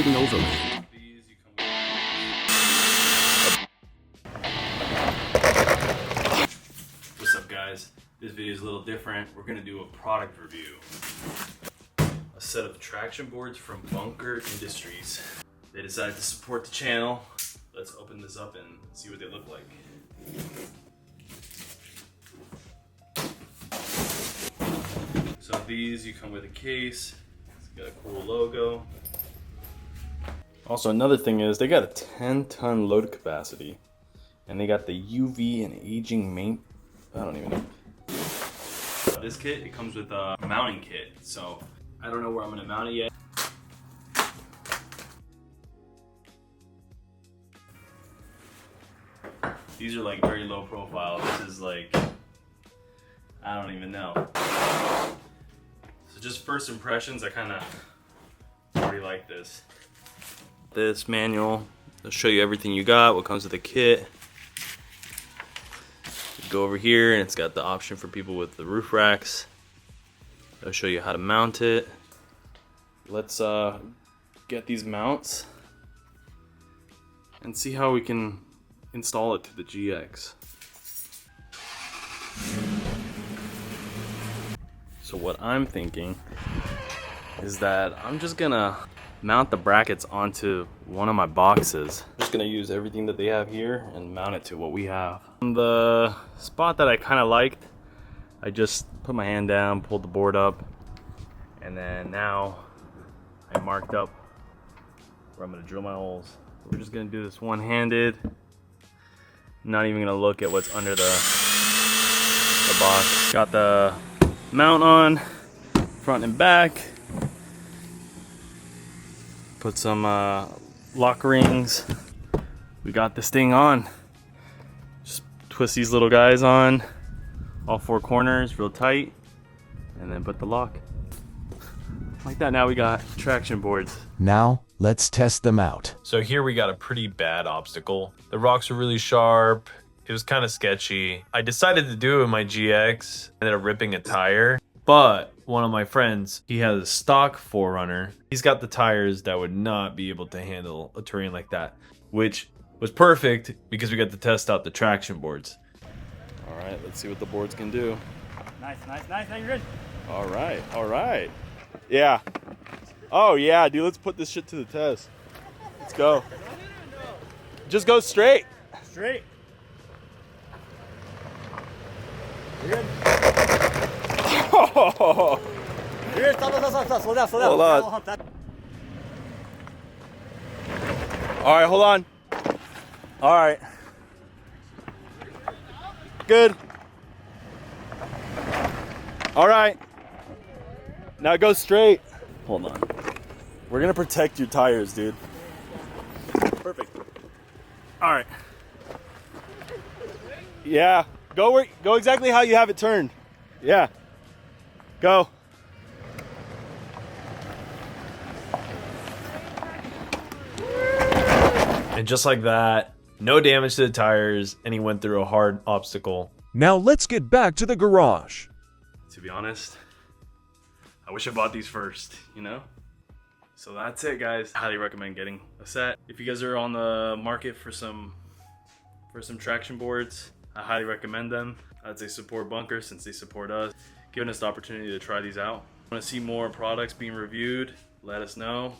Overlanding Overland. What's up, guys? This video is a little different. We're gonna do a product review. A set of traction boards from Bunker Industries. They decided to support the channel. Let's open this up and see what they look like. So these, you come with a case. It's got a cool logo. Also, another thing is they got a 10-ton load capacity, and they got the UV and aging main. I don't even know. This kit, it comes with a mounting kit, so I don't know where I'm gonna mount it yet. These are like very low profile. This is like, I don't even know. So just first impressions, I kind of already like this. This manual, it'll show you everything you got, what comes with the kit. You go over here and it's got the option for people with the roof racks. It'll show you how to mount it. Let's get these mounts and see how we can install it to the GX. So what I'm thinking is that I'm just gonna mount the brackets onto one of my boxes. I'm just gonna use everything that they have here and mount it to what we have. On the spot that I kind of liked, I just put my hand down, pulled the board up, and then now I marked up where I'm gonna drill my holes. We're just gonna do this one-handed. Not even gonna look at what's under the box. Got the mount on, front and back. Put some lock rings. We got this thing on. Just twist these little guys on, all four corners real tight, and then put the lock. Like that, now we got traction boards. Now, let's test them out. So here we got a pretty bad obstacle. The rocks are really sharp. It was kind of sketchy. I decided to do it with my GX, ended up ripping a tire. But one of my friends, he has a stock 4Runner. He's got the tires that would not be able to handle a terrain like that, which was perfect because we got to test out the traction boards. All right, let's see what the boards can do. Nice. Now you're good. All right. Yeah. Oh yeah, dude, let's put this shit to the test. Let's go. Just go straight. Straight. You're good. Oh. You're good. Stop. Slow down. Hold on. All right, hold on. All right. Good. All right. Now go straight. Hold on. We're gonna protect your tires, dude. Perfect. All right. Yeah. Go exactly how you have it turned. Yeah. Go. And just like that, no damage to the tires, and he went through a hard obstacle. Now let's get back to the garage. To be honest, I wish I bought these first, you know? So that's it, guys. Highly recommend getting a set. If you guys are on the market for some traction boards, I highly recommend them. I'd say support Bunker since they support us, giving us the opportunity to try these out. Want to see more products being reviewed? Let us know.